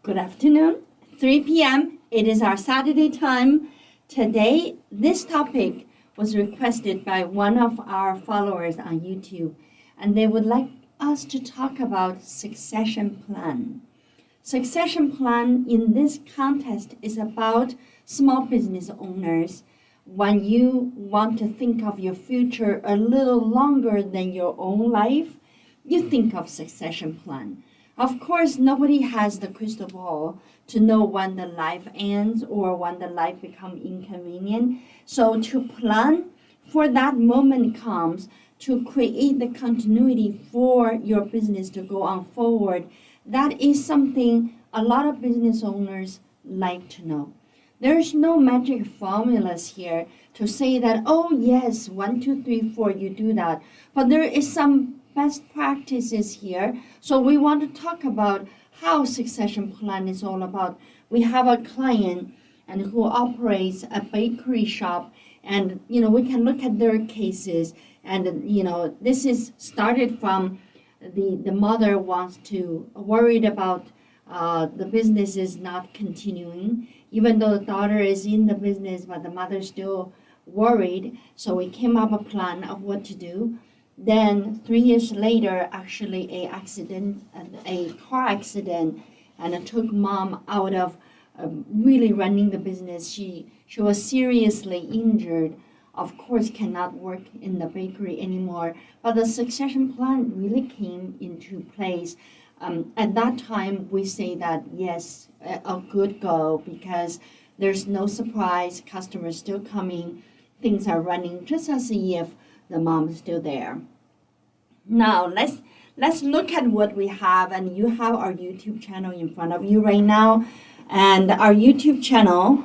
Good afternoon, 3 p.m. It is our Saturday time. Today, this topic was requested by one of our followers on YouTube, and they would like us to talk about succession plan. Succession plan in this context is about small business owners. When you want to think of your future a little longer than your own life, you think of succession plan. Of course, nobody has the crystal ball to know when the life ends or when the life becomes inconvenient. So to plan for that moment comes, to create the continuity for your business to go on forward, that is something a lot of business owners like to know. There's no magic formulas here to say that, oh yes, 1, 2, 3, 4, you do that. But there is some best practices here. So we want to talk about how succession plan is all about. We have a client and who operates a bakery shop, and we can look at their cases, and this is started from the mother worried about the business is not continuing, even though the daughter is in the business, but the mother still worried. So we came up a plan of what to do. Then 3 years later, actually a car accident, and it took mom out of really running the business. She was seriously injured. Of course, cannot work in the bakery anymore. But the succession plan really came into place. At that time, we say that yes, a good go, because there's no surprise. Customers still coming. Things are running just as if the mom is still there. Now let's look at what we have, and you have our YouTube channel in front of you right now, and our YouTube channel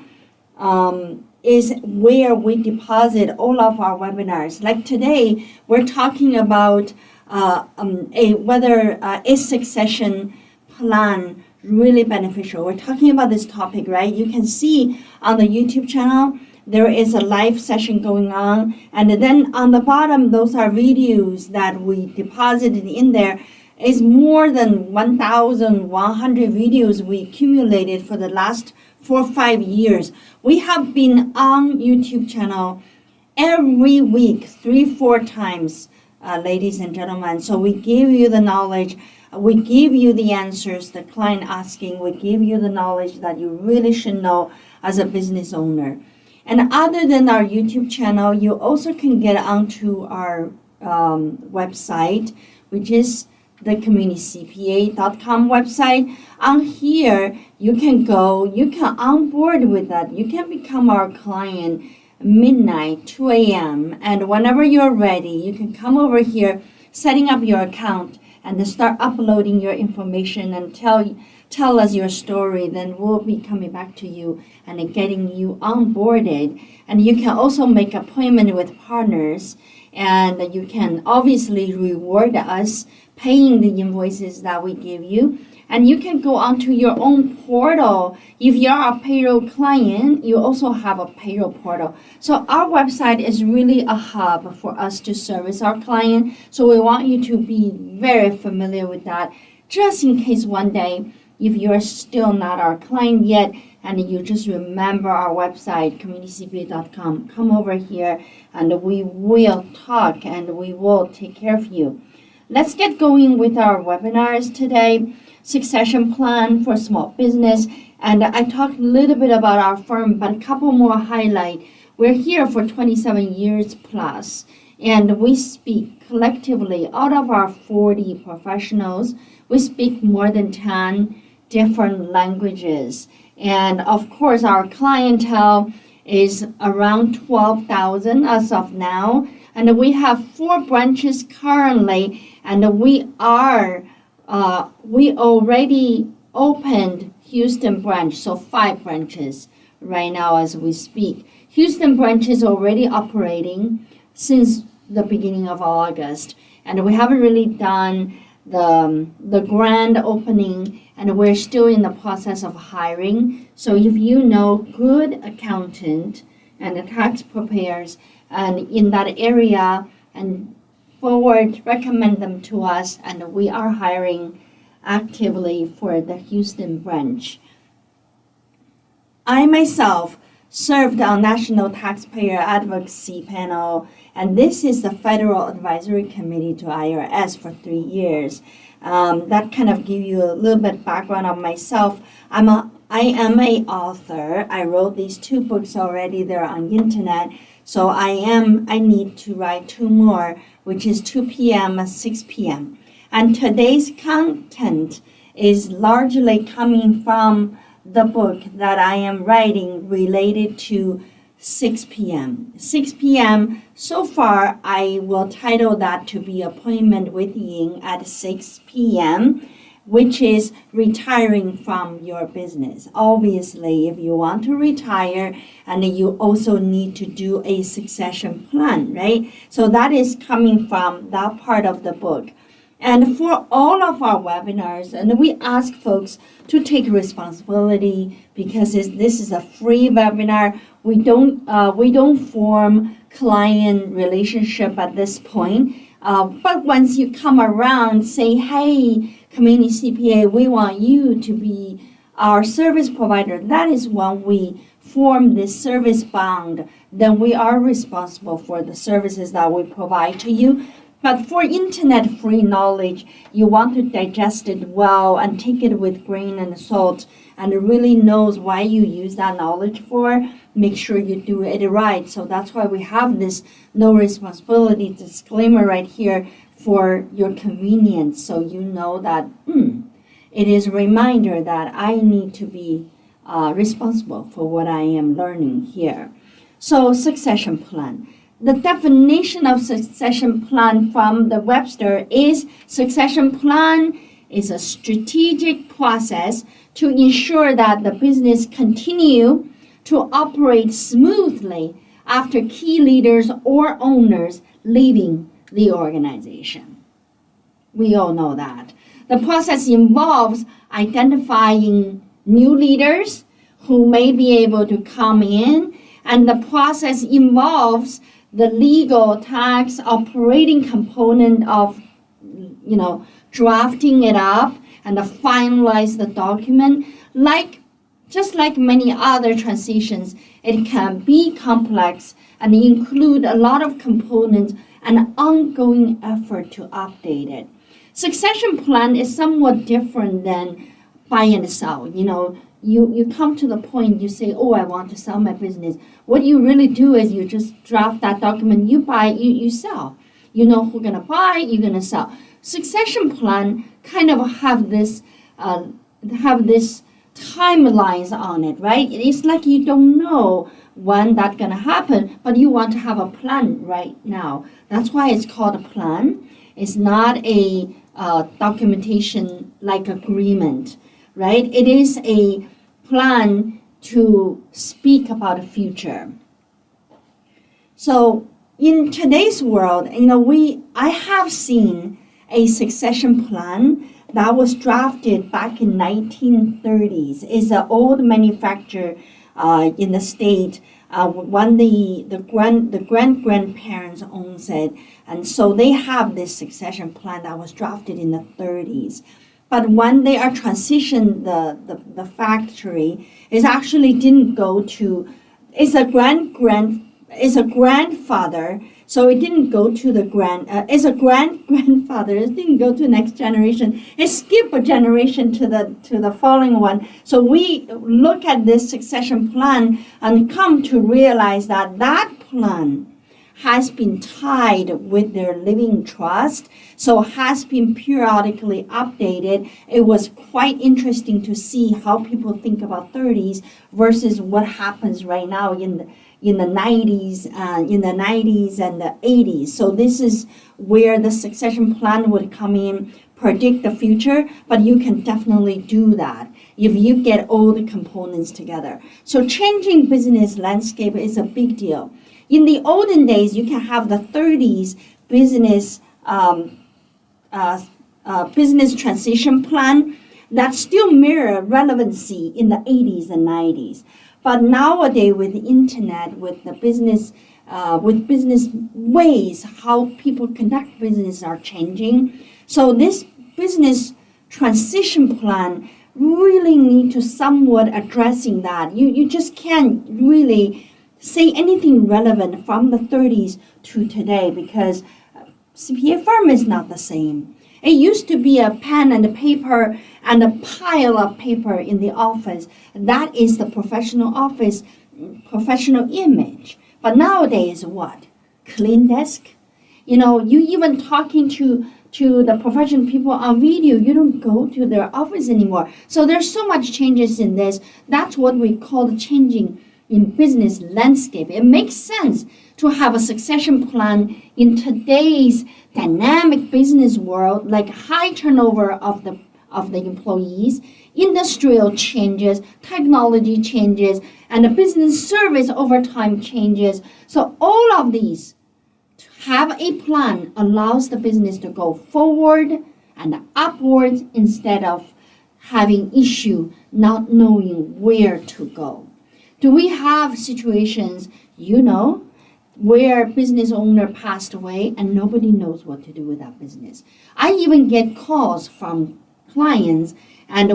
is where we deposit all of our webinars. Like today, we're talking about whether a succession plan really beneficial. We're talking about this topic, right? You can see on the YouTube channel there is a live session going on, and then on the bottom, those are videos that we deposited in there. Is more than 1,100 videos we accumulated for the last 4 or 5 years. We have been on YouTube channel every week, 3-4 times, ladies and gentlemen. So we give you the knowledge, we give you the answers, the client asking, we give you the knowledge that you really should know as a business owner. And other than our YouTube channel, you also can get onto our website, which is the communitycpa.com website. On here, you can go, you can onboard with that. You can become our client midnight, 2 a.m. And whenever you're ready, you can come over here, setting up your account, and start uploading your information and tell us your story. Then we'll be coming back to you and getting you onboarded. And you can also make appointment with partners, and you can obviously reward us paying the invoices that we give you. And you can go onto your own portal. If you're a payroll client, you also have a payroll portal. So our website is really a hub for us to service our client. So we want you to be very familiar with that, just in case one day, if you're still not our client yet, and you just remember our website, communitycpa.com, come over here and we will talk and we will take care of you. Let's get going with our webinars today. Succession plan for small business. And I talked a little bit about our firm, but a couple more highlight. We're here for 27 years plus, and we speak collectively out of our 40 professionals. We speak more than 10 different languages. And of course, our clientele is around 12,000 as of now. And we have 4 branches currently, and we already opened Houston branch, so 5 branches right now as we speak. Houston branch is already operating since the beginning of August, and we haven't really done the grand opening, and we're still in the process of hiring. So if you know good accountant and tax preparers and in that area, and forward recommend them to us, and we are hiring actively for the Houston branch. I myself served on National Taxpayer Advocacy Panel, and this is the Federal Advisory Committee to IRS for 3 years. That kind of give you a little bit background on myself. I am a author. I wrote these 2 books already. They're on internet. So I need to write 2 more, which is 2 p.m. and 6 p.m. And today's content is largely coming from the book that I am writing related to 6 p.m. 6 p.m. So far, I will title that to be Appointment with Ying at 6 p.m., which is retiring from your business. Obviously, if you want to retire, and you also need to do a succession plan, right? So that is coming from that part of the book. And for all of our webinars, and we ask folks to take responsibility because this is a free webinar. We don't form client relationship at this point. But once you come around, say, hey, Community CPA, we want you to be our service provider. That is when we form this service bond. Then we are responsible for the services that we provide to you. But for internet free knowledge, you want to digest it well and take it with grain and salt and really knows why you use that knowledge for. Make sure you do it right. So that's why we have this no responsibility disclaimer right here for your convenience. So you know that it is a reminder that I need to be responsible for what I am learning here. So succession plan. The definition of succession plan from the Webster is succession plan is a strategic process to ensure that the business continue to operate smoothly after key leaders or owners leaving the organization. We all know that. The process involves identifying new leaders who may be able to come in, and the process involves the legal, tax, operating component of, drafting it up and finalize the document. Just like many other transitions, it can be complex and include a lot of components and ongoing effort to update it. Succession plan is somewhat different than buy and sell. You come to the point, you say, oh, I want to sell my business. What you really do is you just draft that document, you buy, you sell. You know who's going to buy, you're going to sell. Succession plan kind of have this timelines on it, right? It's like you don't know when that's going to happen, but you want to have a plan right now. That's why it's called a plan. It's not a documentation like agreement, right? It is a plan to speak about the future. So in today's world, I have seen a succession plan that was drafted back in 1930s. It's an old manufacturer in the state when the grandparents owns it, and so they have this succession plan that was drafted in the 30s. But when they are transitioned the factory, it actually didn't go to, it's a grandfather, so it didn't go to the it's a grandfather, it didn't go to the next generation. It skipped a generation to the following one. So we look at this succession plan and come to realize that that plan has been tied with their living trust, so has been periodically updated. It was quite interesting to see how people think about 30s versus what happens right now in the 90s and the 80s. So this is where the succession plan would come in, predict the future, but you can definitely do that if you get all the components together. So changing business landscape is a big deal. In the olden days, you can have the 30s business transition plan that still mirror relevancy in the 80s and 90s. But nowadays, with the internet, with the business ways, how people conduct business are changing. So this business transition plan really need to somewhat addressing that. You just can't really say anything relevant from the 30s to today because CPA firm is not the same. It used to be a pen and a paper and a pile of paper in the office. That is the professional office, professional image. But nowadays, what? Clean desk? You know, you even talking to the professional people on video, you don't go to their office anymore. So there's so much changes in this. That's what we call the changing in business landscape. It makes sense to have a succession plan in today's dynamic business world, like high turnover of the employees, industrial changes, technology changes, and the business service over time changes. So all of these, to have a plan allows the business to go forward and upwards instead of having issue not knowing where to go. Do we have situations, where business owner passed away and nobody knows what to do with that business? I even get calls from clients and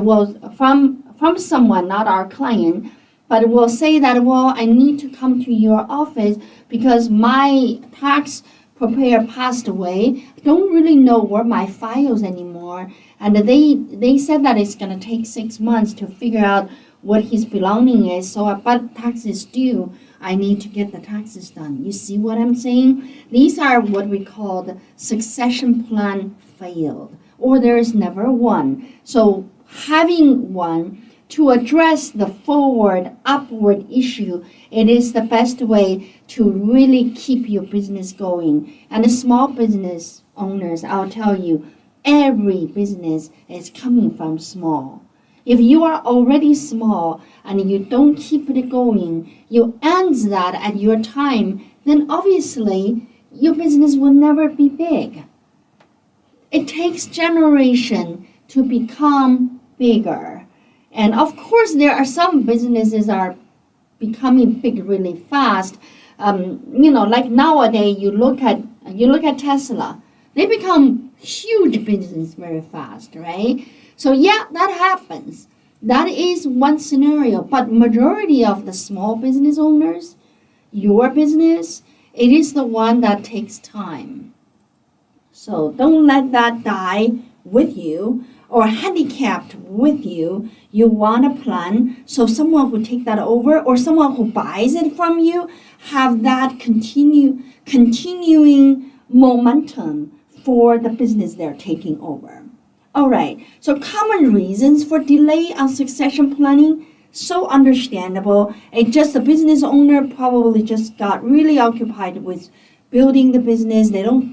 from someone, not our client, but will say that, I need to come to your office because my tax preparer passed away. I don't really know where my files anymore. And they said that it's going to take 6 months to figure out what his belonging is. So, but tax is due. I need to get the taxes done. You see what I'm saying? These are what we call the succession plan failed, or there is never one. So having one to address the forward, upward issue, it is the best way to really keep your business going. And the small business owners, I'll tell you, every business is coming from small. If you are already small and you don't keep it going, you end that at your time, then obviously your business will never be big. It takes generation to become bigger. And of course, there are some businesses are becoming big really fast. Like nowadays, you look at Tesla. They become huge business very fast, right? So yeah, that happens. That is one scenario. But majority of the small business owners, your business, it is the one that takes time. So don't let that die with you or handicapped with you. You want a plan so someone who take that over or someone who buys it from you have that continuing momentum for the business they're taking over. All right, so common reasons for delay on succession planning, so understandable. It's just the business owner probably just got really occupied with building the business. They don't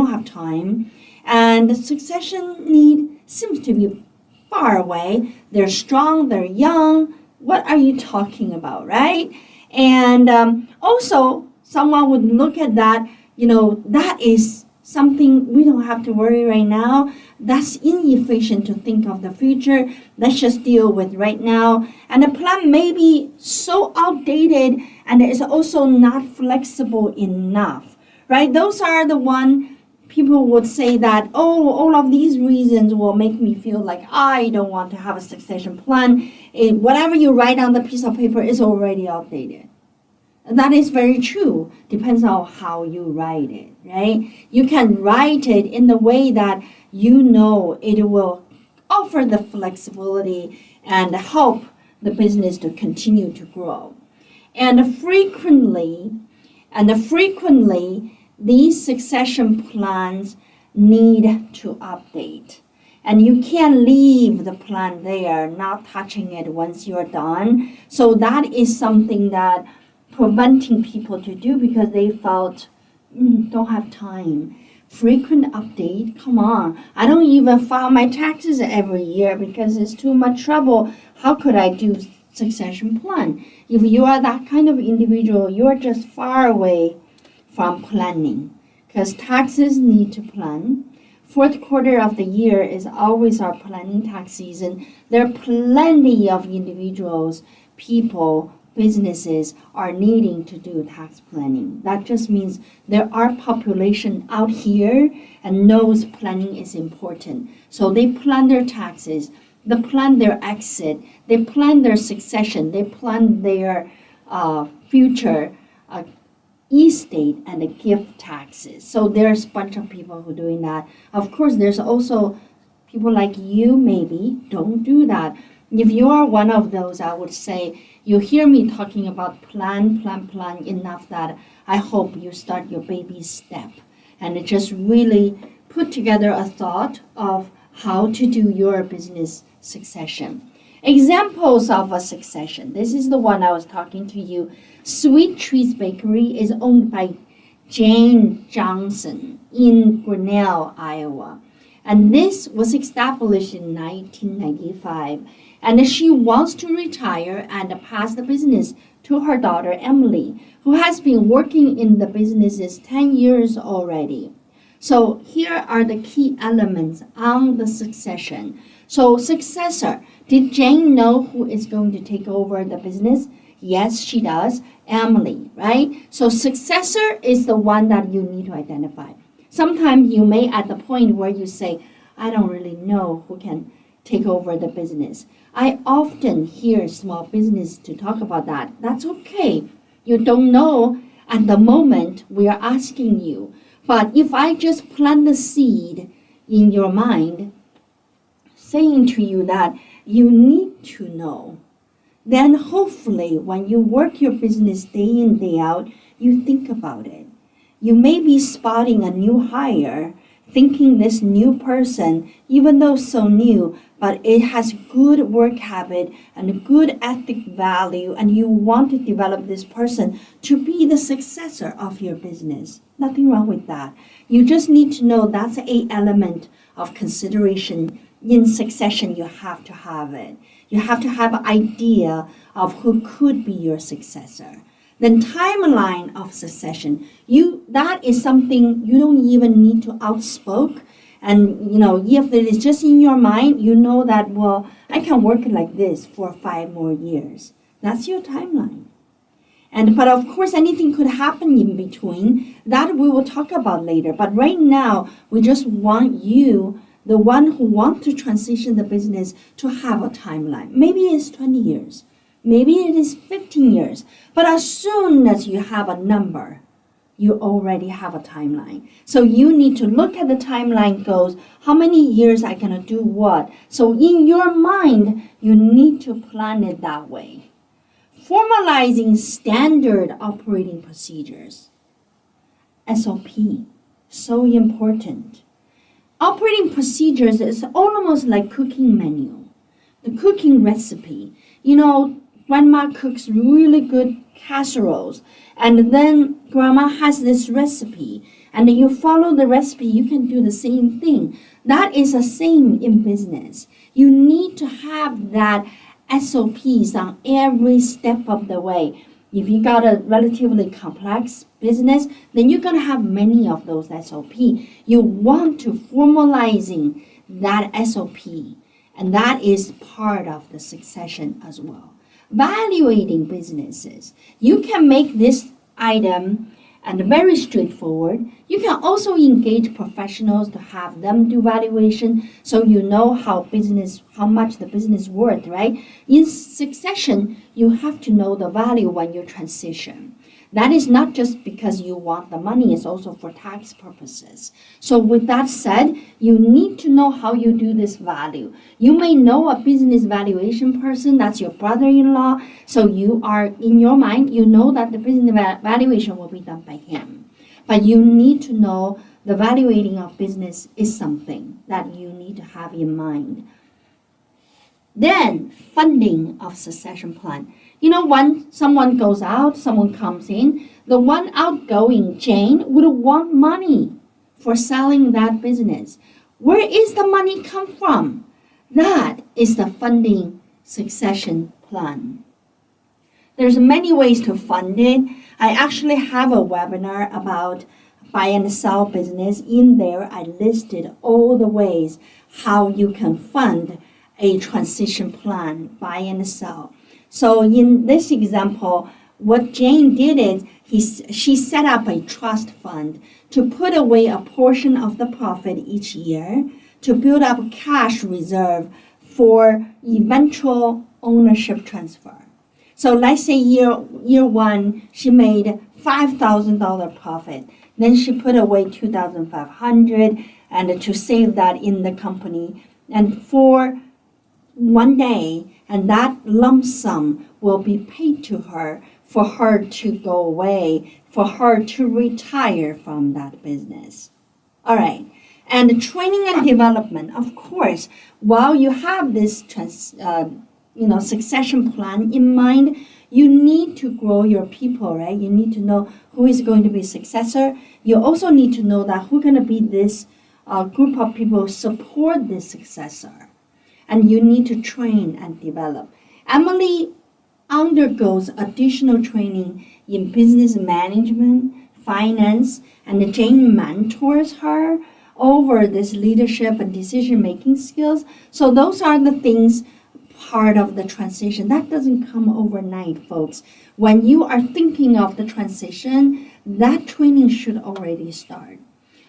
have time. And the succession need seems to be far away. They're strong, they're young. What are you talking about, right? And also, someone would look at that, that is something we don't have to worry right now. That's inefficient to think of the future. Let's just deal with right now. And the plan may be so outdated and is also not flexible enough, right? Those are the one people would say that, all of these reasons will make me feel like I don't want to have a succession plan. Whatever you write on the piece of paper is already outdated. And that is very true. Depends on how you write it, right? You can write it in the way that it will offer the flexibility and help the business to continue to grow. And frequently, these succession plans need to update. And you can't leave the plan there, not touching it once you're done. So that is something that preventing people to do because they felt don't have time. Frequent update, come on. I don't even file my taxes every year because it's too much trouble. How could I do succession plan? If you are that kind of individual, you're just far away from planning because taxes need to plan. Fourth quarter of the year is always our planning tax season. There are plenty of individuals, people businesses are needing to do tax planning. That just means there are population out here and knows planning is important. So they plan their taxes, they plan their exit, they plan their succession, they plan their future estate and the gift taxes. So there's a bunch of people who are doing that. Of course, there's also people like you maybe don't do that. If you are one of those, I would say you hear me talking about plan enough that I hope you start your baby step and just really put together a thought of how to do your business succession. Examples of a succession. This is the one I was talking to you. Sweet Trees Bakery is owned by Jane Johnson in Coralville, Iowa. And this was established in 1995. And she wants to retire and pass the business to her daughter, Emily, who has been working in the businesses 10 years already. So here are the key elements on the succession. So successor, did Jane know who is going to take over the business? Yes, she does. Emily, right? So successor is the one that you need to identify. Sometimes you may at the point where you say, I don't really know who can take over the business. I often hear small business to talk about that. That's okay. You don't know at the moment we are asking you. But if I just plant the seed in your mind, saying to you that you need to know, then hopefully when you work your business day in, day out, you think about it. You may be spotting a new hire, thinking this new person, even though so new, but it has good work habit and a good ethic value, and you want to develop this person to be the successor of your business. Nothing wrong with that. You just need to know that's an element of consideration. In succession, you have to have it. You have to have an idea of who could be your successor. Then timeline of succession, that is something you don't even need to outspoke. And if it is just in your mind, you know that, well, I can work like this for 5 more years. That's your timeline. But of course, anything could happen in between. That we will talk about later. But right now, we just want you, the one who wants to transition the business, to have a timeline. Maybe it's 20 years. Maybe it is 15 years. But as soon as you have a number, you already have a timeline. So you need to look at the timeline goes, how many years I gonna do what? So in your mind, you need to plan it that way. Formalizing standard operating procedures. SOP, so important. Operating procedures is almost like cooking menu. The cooking recipe. Grandma cooks really good casseroles, and then grandma has this recipe, and you follow the recipe, you can do the same thing. That is the same in business. You need to have that SOPs on every step of the way. If you got a relatively complex business, then you're going to have many of those SOP. You want to formalizing that SOP, and that is part of the succession as well. Valuating businesses. You can make this item and very straightforward. You can also engage professionals to have them do valuation so you know how much the business worth, right? In succession, you have to know the value when you transition. That is not just because you want the money, it's also for tax purposes. So with that said, you need to know how you do this value. You may know a business valuation person, that's your brother-in-law, so you are, in your mind, you know that the business valuation will be done by him. But you need to know the valuating of business is something that you need to have in mind. Then, funding of succession plan. When someone goes out, someone comes in, the one outgoing, Jane, would want money for selling that business. Where is the money come from? That is the funding succession plan. There's many ways to fund it. I actually have a webinar about buy and sell business. In there, I listed all the ways how you can fund a transition plan, buy and sell. So in this example, what Jane did is she set up a trust fund to put away a portion of the profit each year to build up cash reserve for eventual ownership transfer. So let's say year one, she made $5,000 profit. Then she put away $2,500 and to save that in the company. And for one day, and that lump sum will be paid to her for her to go away, for her to retire from that business. All right. And training and development, of course, while you have this succession plan in mind, you need to grow your people, right? You need to know who is going to be successor. You also need to know that who's going to be this group of people support this successor. And you need to train and develop. Emily undergoes additional training in business management, finance, and Jane mentors her over this leadership and decision-making skills. So those are the things part of the transition. That doesn't come overnight, folks. When you are thinking of the transition, that training should already start.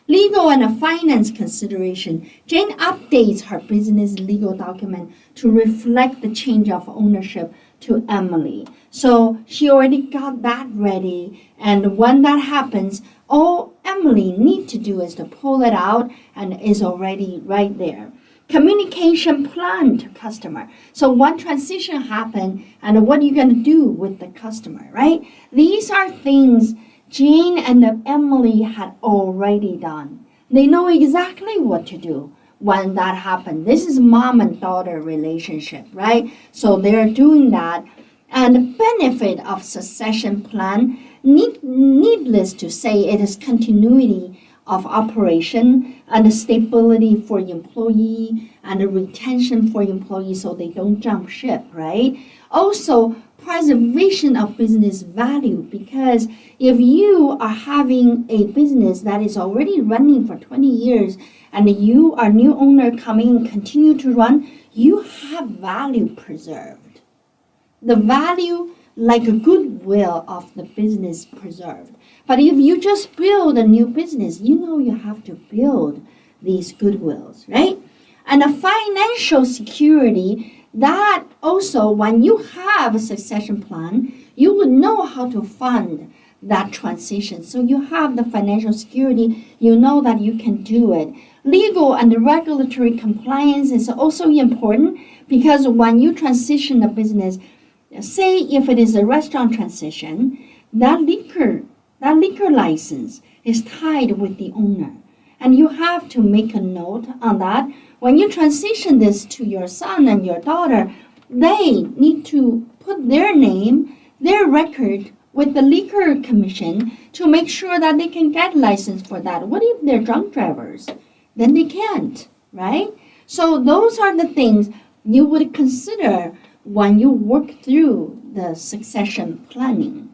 Legal and finance consideration. Jane updates her business legal document to reflect the change of ownership to Emily. So she already got that ready, and when that happens, all Emily needs to do is to pull it out and is already right there. Communication plan to customer. So when transition happens, and what are you going to do with the customer, right? These are things Jane and Emily had already done. They know exactly what to do when that happens. This is mom and daughter relationship, right? So they're doing that. And the benefit of succession plan, needless to say, it is continuity of operation and stability for employee and retention for employees so they don't jump ship, right? Also, preservation of business value, because if you are having a business that is already running for 20 years and you are new owner coming and continue to run, you have value preserved. The value like a goodwill of the business preserved. But if you just build a new business, you know you have to build these goodwills, right? And a financial security, that also when you have a succession plan, you would know how to fund that transition. So you have the financial security, you know that you can do it. Legal and regulatory compliance is also important because when you transition a business, say if it is a restaurant transition, that liquor license is tied with the owner. And you have to make a note on that. When you transition this to your son and your daughter, they need to put their name, their record with the liquor commission to make sure that they can get license for that. What if they're drunk drivers? Then they can't, right? So those are the things you would consider when you work through the succession planning.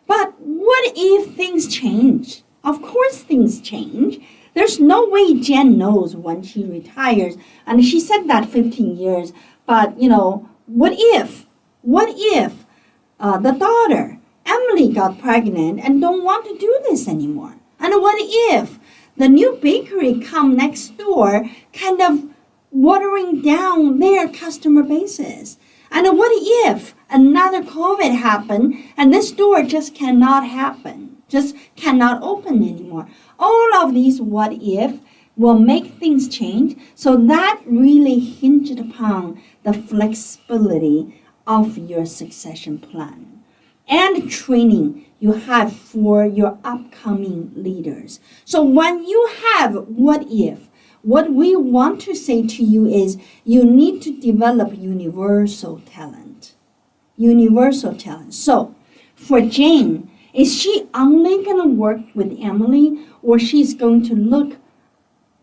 But what if things change? Of course things change. There's no way Jen knows when she retires. And she said that 15 years. But, what if the daughter, Emily, got pregnant and don't want to do this anymore? And what if the new bakery come next door kind of watering down their customer bases? And what if another COVID happened and this store just cannot happen, just cannot open anymore? All of these what if will make things change. So that really hinged upon the flexibility of your succession plan and training you have for your upcoming leaders. So when you have what if, what we want to say to you is you need to develop universal talent. Universal talent. So for Jane, is she only going to work with Emily, or she's going to look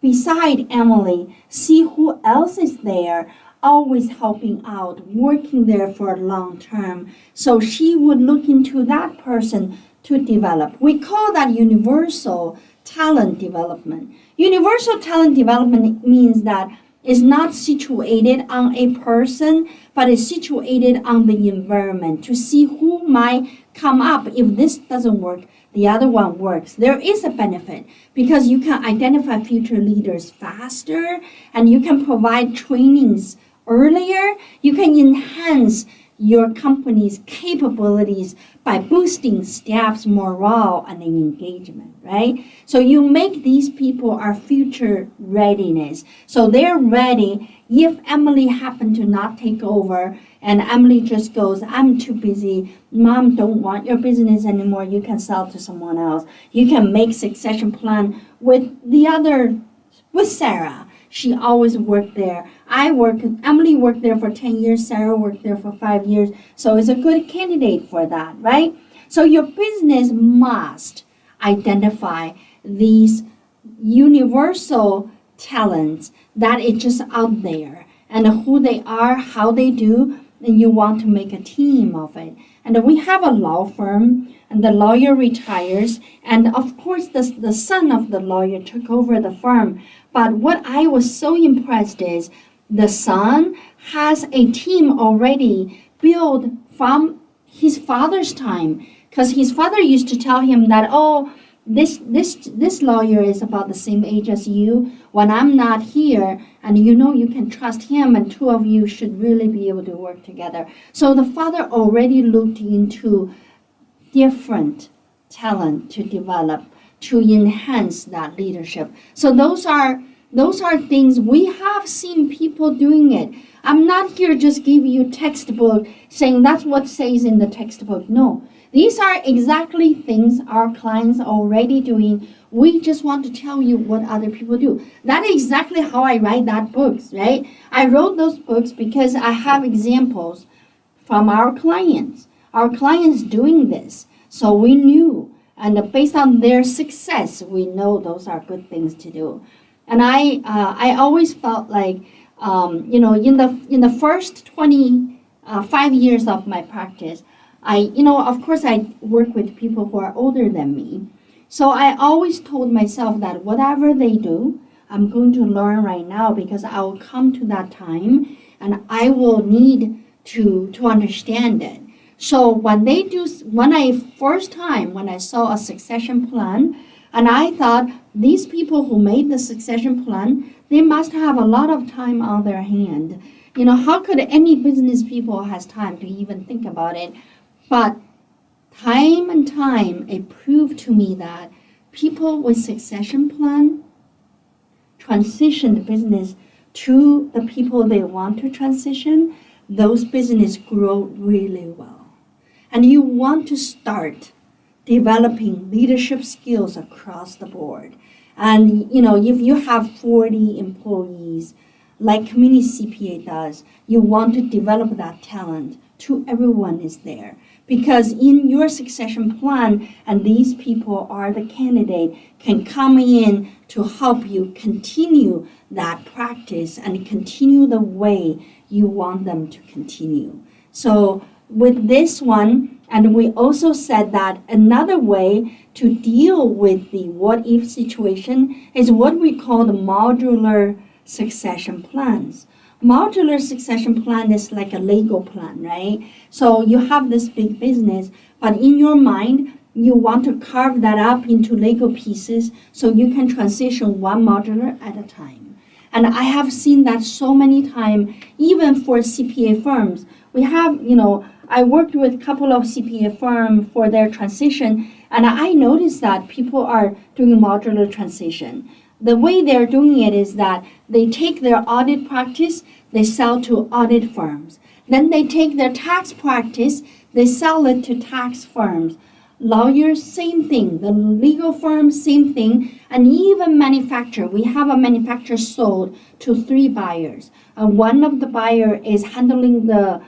beside Emily, see who else is there, always helping out, working there for a long term? So she would look into that person to develop. We call that universal talent development. Universal talent development means that is not situated on a person, but is situated on the environment to see who might come up. If this doesn't work, the other one works. There is a benefit because you can identify future leaders faster and you can provide trainings earlier. You can enhance your company's capabilities by boosting staff's morale and engagement, right? So you make these people our future readiness. So they're ready if Emily happened to not take over and Emily just goes, I'm too busy, Mom don't want your business anymore, you can sell to someone else. You can make succession plan with Sarah. She always worked there. Emily worked there for 10 years, Sarah worked there for 5 years, so it's a good candidate for that, right? So your business must identify these universal talents that is just out there and who they are, how they do, and you want to make a team of it. And we have a law firm, and the lawyer retires, and of course the son of the lawyer took over the firm. But what I was so impressed is the son has a team already built from his father's time, because his father used to tell him that, oh, this lawyer is about the same age as you when I'm not here, and you know you can trust him, and two of you should really be able to work together. So the father already looked into different talent to develop to enhance that leadership. So those are things we have seen people doing it. I'm not here just give you textbook saying that's what says in the textbook. No, these are exactly things our clients are already doing. We just want to tell you what other people do. That is exactly how I write that books, right? I wrote those books because I have examples from our clients doing this. So we knew, and based on their success, we know those are good things to do. And I always felt like, in the first 25 years of my practice, of course I work with people who are older than me. So I always told myself that whatever they do, I'm going to learn right now because I will come to that time and I will need to understand it. So when I saw a succession plan, and I thought these people who made the succession plan, they must have a lot of time on their hand. How could any business people has time to even think about it? But time and time, it proved to me that people with succession plan transition the business to the people they want to transition. Those business grow really well. And you want to start developing leadership skills across the board. And if you have 40 employees, like Community CPA does, you want to develop that talent to everyone is there. Because in your succession plan, and these people are the candidate, can come in to help you continue that practice and continue the way you want them to continue. So with this one, and we also said that another way to deal with the what-if situation is what we call the modular succession plans. Modular succession plan is like a Lego plan, right? So you have this big business, but in your mind, you want to carve that up into Lego pieces so you can transition one modular at a time. And I have seen that so many times, even for CPA firms. We have, I worked with a couple of CPA firms for their transition, and I noticed that people are doing modular transition. The way they're doing it is that they take their audit practice, they sell to audit firms. Then they take their tax practice, they sell it to tax firms. Lawyers, same thing. The legal firms, same thing. And even manufacturer. We have a manufacturer sold to 3 buyers. One of the buyer is handling the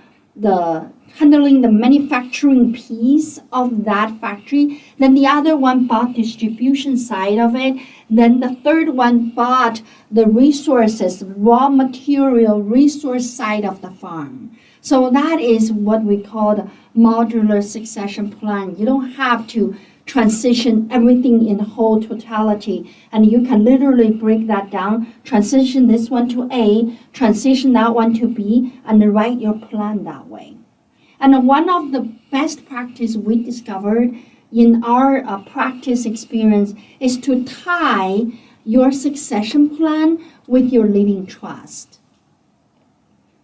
manufacturing piece of that factory. Then the other one bought distribution side of it. Then the third one bought the resources, raw material resource side of the farm. So that is what we call the modular succession plan. You don't have to transition everything in whole totality. And you can literally break that down, transition this one to A, transition that one to B, and write your plan that way. And one of the best practice we discovered in our practice experience is to tie your succession plan with your living trust.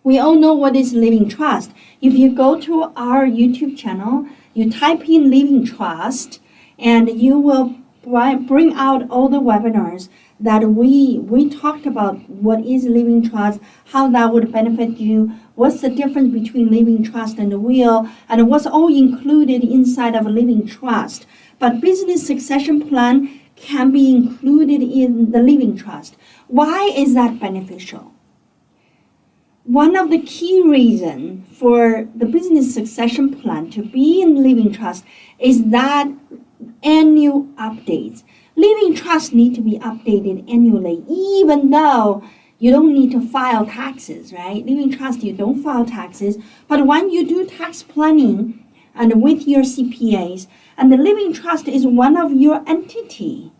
We all know what is living trust. If you go to our YouTube channel, you type in living trust, and you will bring out all the webinars that we talked about what is living trust, how that would benefit you, what's the difference between living trust and the will, and what's all included inside of a living trust. But business succession plan can be included in the living trust. Why is that beneficial? One of the key reasons for the business succession plan to be in living trust is that annual updates. Living trusts need to be updated annually, even though you don't need to file taxes, right? Living trust, you don't file taxes, but when you do tax planning and with your CPAs, and the living trust is one of your entity,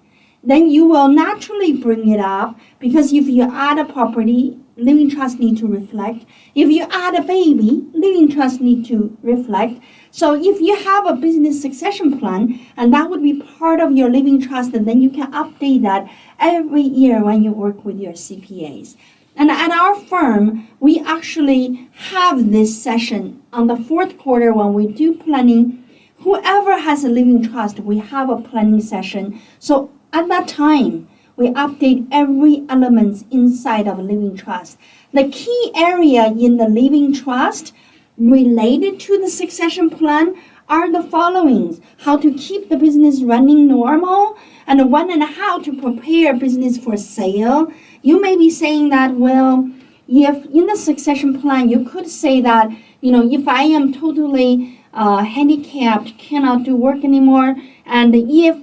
then you will naturally bring it up, because if you add a property, living trust need to reflect. If you add a baby, living trust need to reflect. So if you have a business succession plan, and that would be part of your living trust, and then you can update that every year when you work with your CPAs. And at our firm, we actually have this session on the fourth quarter when we do planning. Whoever has a living trust, we have a planning session. So at that time, we update every element inside of a living trust. The key area in the living trust related to the succession plan are the following: how to keep the business running normal, and when and how to prepare business for sale. You may be saying that, well, if in the succession plan, you could say that, if I am totally handicapped, cannot do work anymore, and if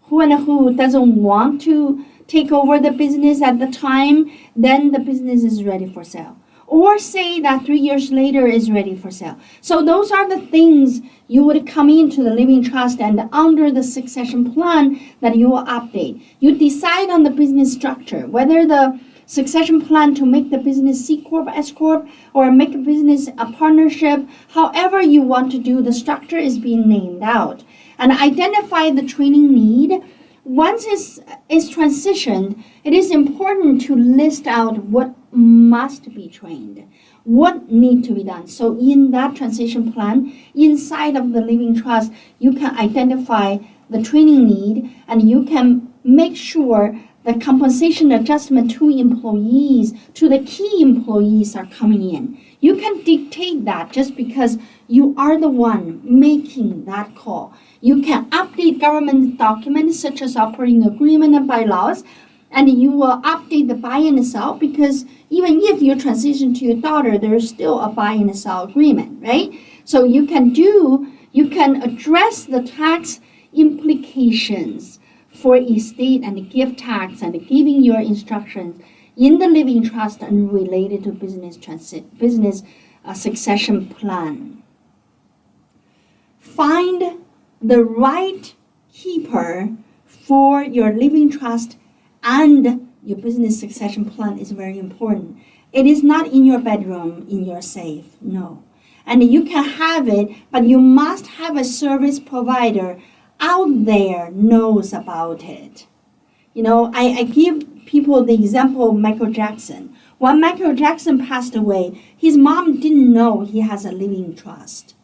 who and who doesn't want to take over the business at the time, then the business is ready for sale. Or say that 3 years later is ready for sale. So those are the things you would come into the living trust, and under the succession plan that you will update. You decide on the business structure, whether the succession plan to make the business C Corp, S Corp, or make a business a partnership, however you want to do, the structure is being named out. And identify the training need. Once it's transitioned, it is important to list out what must be trained, what need to be done. So in that transition plan, inside of the living trust, you can identify the training need, and you can make sure the compensation adjustment to employees, to the key employees, are coming in. You can dictate that just because you are the one making that call. You can update government documents such as operating agreement and bylaws, and you will update the buy and sell, because even if you transition to your daughter, there is still a buy and sell agreement, right? So you can address the tax implications for estate and gift tax, and giving your instructions in the living trust and related to business succession plan. Find the right keeper for your living trust and your business succession plan is very important. It is not in your bedroom, in your safe, no. And you can have it, but you must have a service provider out there knows about it. I give people the example of Michael Jackson. When Michael Jackson passed away, his mom didn't know he has a living trust.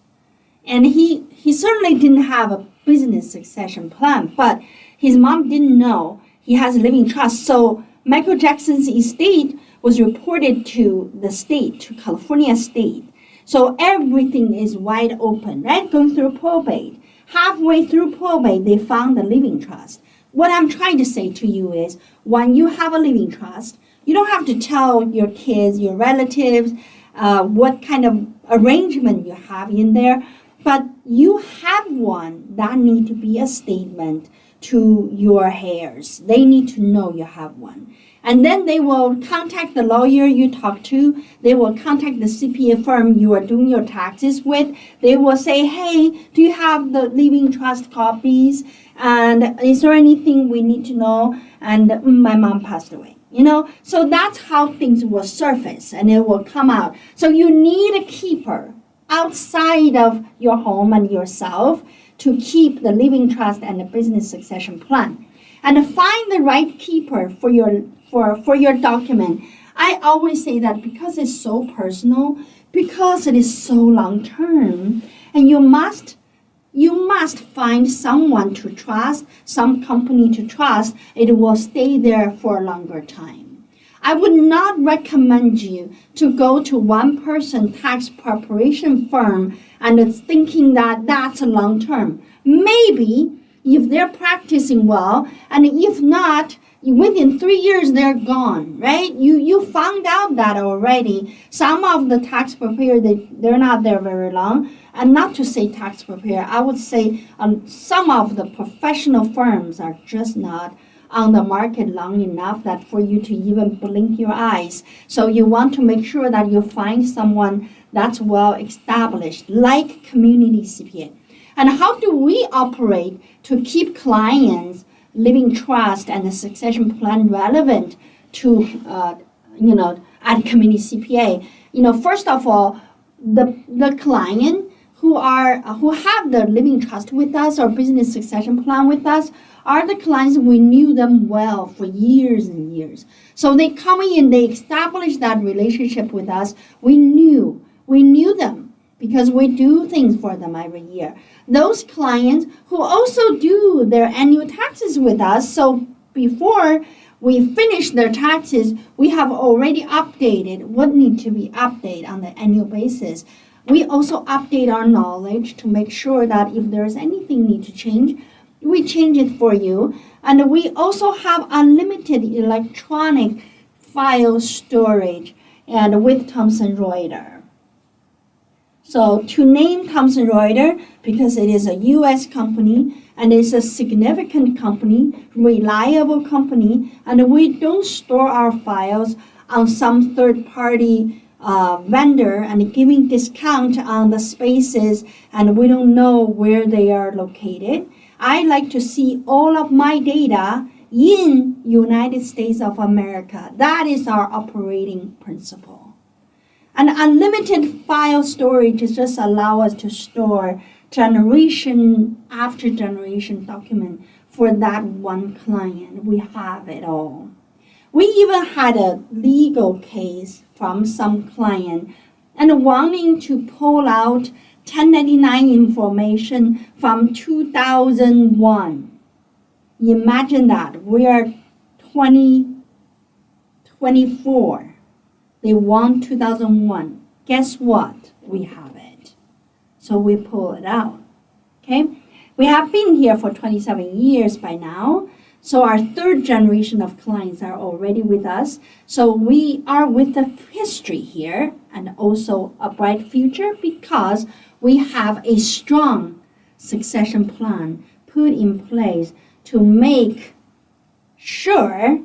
And he certainly didn't have a business succession plan, but his mom didn't know he has a living trust. So Michael Jackson's estate was reported to the state, to California state. So everything is wide open, right? Going through probate. Halfway through probate, they found the living trust. What I'm trying to say to you is, when you have a living trust, you don't have to tell your kids, your relatives, what kind of arrangement you have in there, but you have one that need to be a statement to your heirs. They need to know you have one. And then they will contact the lawyer you talk to. They will contact the CPA firm you are doing your taxes with. They will say, hey, do you have the living trust copies? And is there anything we need to know? And my mom passed away. So that's how things will surface and it will come out. So you need a keeper outside of your home and yourself to keep the living trust and the business succession plan. And find the right keeper for your document. I always say that because it's so personal, because it is so long term, and you must find someone to trust, some company to trust. It will stay there for a longer time. I would not recommend you to go to one person tax preparation firm and thinking that that's a long term. Maybe if they're practicing well, and if not, within 3 years they're gone, right? You found out that already. Some of the tax preparers, they're not there very long. And not to say tax preparer, I would say some of the professional firms are just not on the market long enough that for you to even blink your eyes. So you want to make sure that you find someone that's well established, like community CPA. And how do we operate to keep clients' living trust and the succession plan relevant to, at community CPA? First of all, the client who have the living trust with us or business succession plan with us are the clients we knew them well for years and years. So they come in, they establish that relationship with us. We knew them because we do things for them every year. Those clients who also do their annual taxes with us, so before we finish their taxes, we have already updated what needs to be updated on the annual basis. We also update our knowledge to make sure that if there's anything need to change, we change it for you. And we also have unlimited electronic file storage and with Thomson Reuters. So to name Thomson Reuters, because it is a U.S. company and it's a significant company, reliable company, and we don't store our files on some third-party vendor and giving discount on the spaces, and we don't know where they are located. I like to see all of my data in United States of America. That is our operating principle. And unlimited file storage just allows us to store generation after generation document for that one client. We have it all. We even had a legal case from some client and wanting to pull out 1099 information from 2001. Imagine that. We are 2024. They want 2001. Guess what? We have it. So we pull it out. Okay? We have been here for 27 years by now. So our third generation of clients are already with us. So we are with the history here and also a bright future because we have a strong succession plan put in place to make sure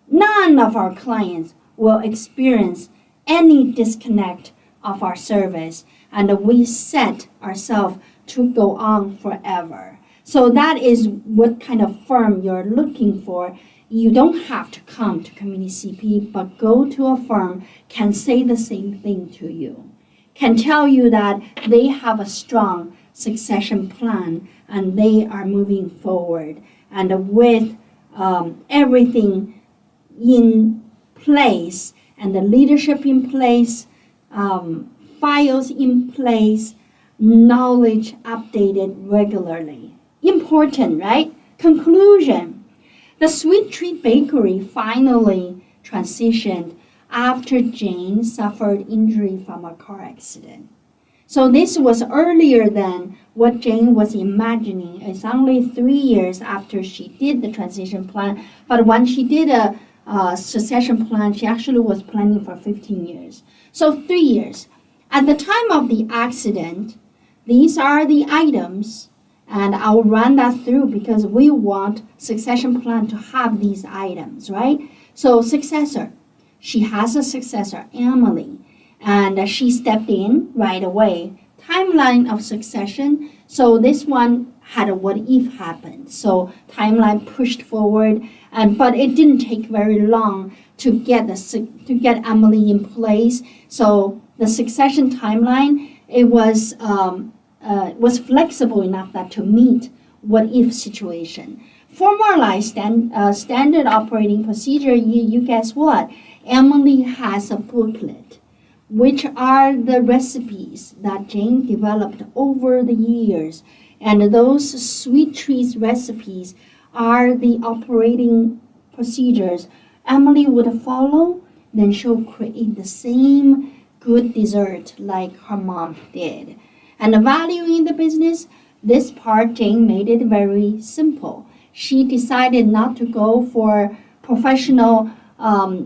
none of our clients will experience any disconnect of our service, and we set ourselves to go on forever. So that is what kind of firm you're looking for. You don't have to come to Community CP, but go to a firm can say the same thing to you, can tell you that they have a strong succession plan and they are moving forward. And with everything in place and the leadership in place, files in place, knowledge updated regularly. Important, right? Conclusion. The Sweet Treat Bakery finally transitioned after Jane suffered injury from a car accident. So this was earlier than what Jane was imagining. It's only 3 years after she did the transition plan. But when she did a succession plan, she actually was planning for 15 years. So 3 years. At the time of the accident, these are the items, and I'll run that through because we want succession plan to have these items, right? So successor, she has a successor, Emily, and she stepped in right away. Timeline of succession. So this one had a what if happened. So timeline pushed forward, but it didn't take very long to get Emily in place. So the succession timeline, it was flexible enough that to meet what if situation. Formalized standard operating procedure. You guess what? Emily has a booklet, which are the recipes that Jane developed over the years. And those sweet treats recipes are the operating procedures Emily would follow. Then she'll create the same good dessert like her mom did. And the value in the business, this part Jane made it very simple. She decided not to go for professional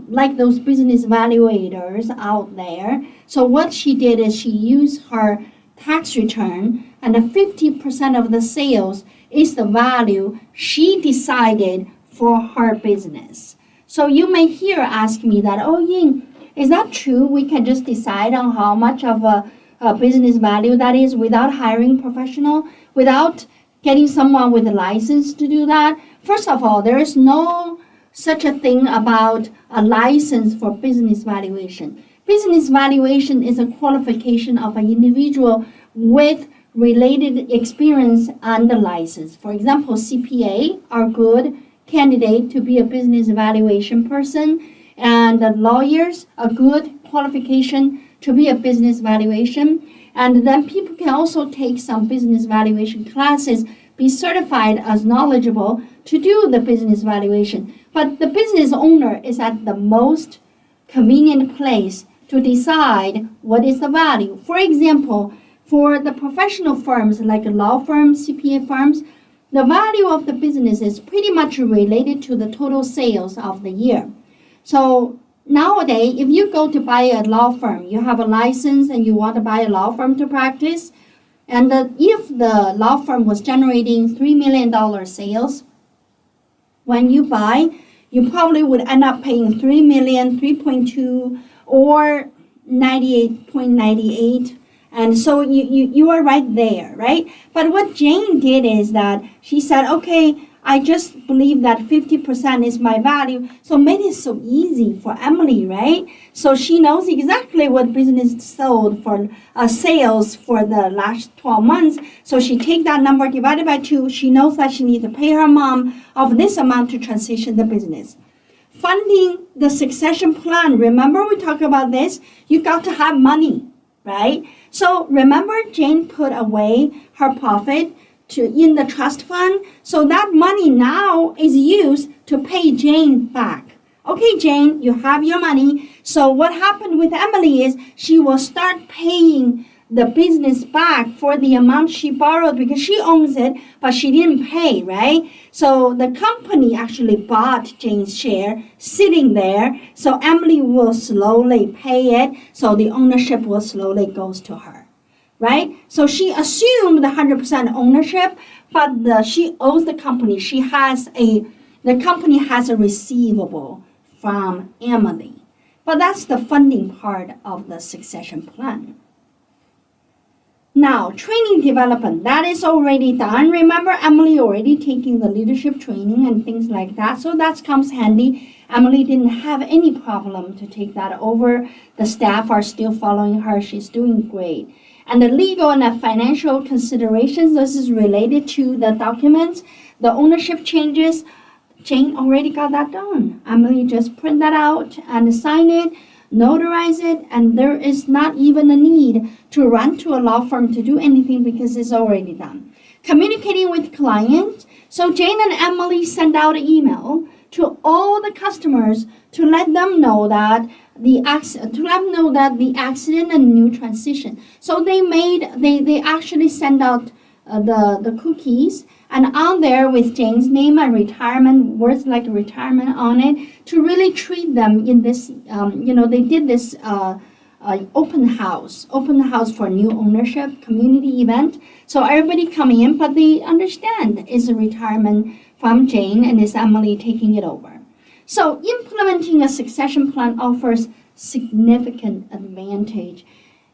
like those business evaluators out there. So what she did is she used her tax return, and 50% of the sales is the value she decided for her business. So you may hear ask me that, oh Ying, is that true? We can just decide on how much of a business value that is without hiring professional, without getting someone with a license to do that? First of all, there is no such a thing about a license for business valuation. Business valuation is a qualification of an individual with related experience and the license. For example, CPA are good candidate to be a business evaluation person, and the lawyers a good qualification to be a business valuation. And then people can also take some business valuation classes, be certified as knowledgeable to do the business valuation. But the business owner is at the most convenient place to decide what is the value. For example, for the professional firms like law firms, CPA firms, the value of the business is pretty much related to the total sales of the year. So nowadays, if you go to buy a law firm, you have a license and you want to buy a law firm to practice, and if the law firm was generating $3 million sales, when you buy, you probably would end up paying $3 million, 3.2, or 98.98. And so you are right there, right? But what Jane did is that she said, okay, I just believe that 50% is my value. So made it so easy for Emily, right? So she knows exactly what business sold for sales for the last 12 months. So she take that number divided by 2. She knows that she needs to pay her mom of this amount to transition the business. Funding the succession plan. Remember we talked about this? You got to have money, right? So remember Jane put away her profit in the trust fund. So that money now is used to pay Jane back. Okay, Jane, you have your money. So what happened with Emily is she will start paying the business back for the amount she borrowed because she owns it, but she didn't pay, right? So the company actually bought Jane's share sitting there. So Emily will slowly pay it. So the ownership will slowly goes to her, right? So she assumed the 100% ownership, but she owes the company. The company has a receivable from Emily. But that's the funding part of the succession plan. Now, training development, that is already done. Remember, Emily already taking the leadership training and things like that. So that comes handy. Emily didn't have any problem to take that over. The staff are still following her. She's doing great. And the legal and the financial considerations, this is related to the documents. The ownership changes, Jane already got that done. Emily just print that out and sign it, notarize it, and there is not even a need to run to a law firm to do anything because it's already done. Communicating with clients. So Jane and Emily send out an email to all the customers to let them know that the accident and new transition. So they actually send out the cookies, and on there with Jane's name and retirement, words like retirement on it, to really treat them in this, they did this open house for new ownership, community event. So everybody coming in, but they understand it's a retirement from Jane and it's Emily taking it over. So implementing a succession plan offers significant advantage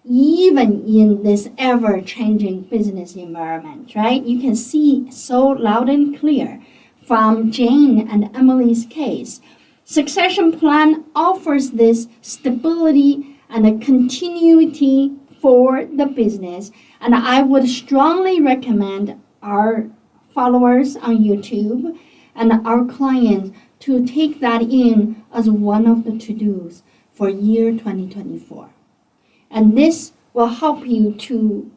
even in this ever-changing business environment, right? You can see so loud and clear from Jane and Emily's case. Succession plan offers this stability and a continuity for the business, and I would strongly recommend our followers on YouTube and our clients to take that in as one of the to-dos for year 2024. And this will help you to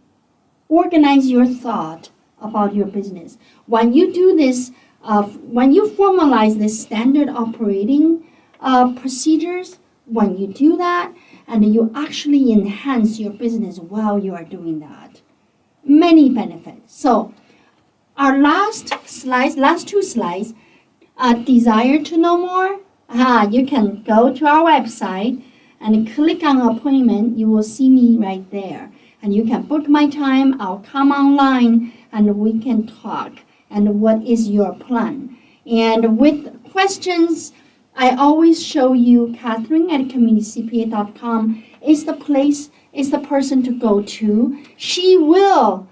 organize your thought about your business. When you do this, when you formalize this standard operating procedures, when you do that, and you actually enhance your business while you are doing that, many benefits. So our last two slides, desire to know more? You can go to our website and click on appointment. You will see me right there. And you can book my time. I'll come online and we can talk. And what is your plan? And with questions, I always show you Catherine at communitycpa.com is the place, is the person to go to. She will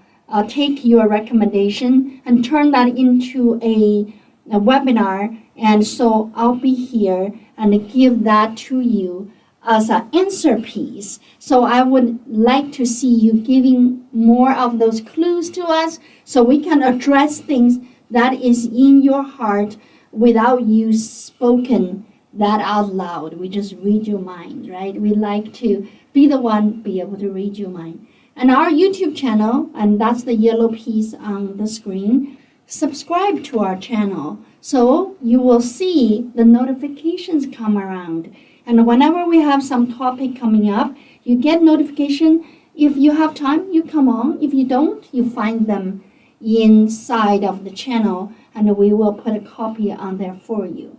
take your recommendation and turn that into a webinar. And so I'll be here and give that to you as an answer piece. So I would like to see you giving more of those clues to us so we can address things that is in your heart without you spoken that out loud. We just read your mind, right? We like to be the one be able to read your mind. And our YouTube channel, and that's the yellow piece on the screen, subscribe to our channel so you will see the notifications come around. And whenever we have some topic coming up, you get notification. If you have time, you come on. If you don't, you find them inside of the channel, and we will put a copy on there for you.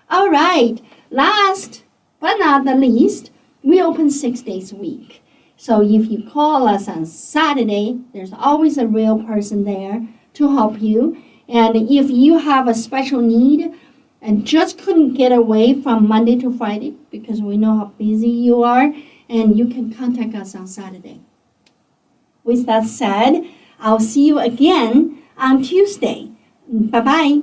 All right, last but not the least, we open 6 days a week. So if you call us on Saturday, there's always a real person there to help you. And if you have a special need and just couldn't get away from Monday to Friday because we know how busy you are, and you can contact us on Saturday. With that said, I'll see you again on Tuesday. Bye-bye.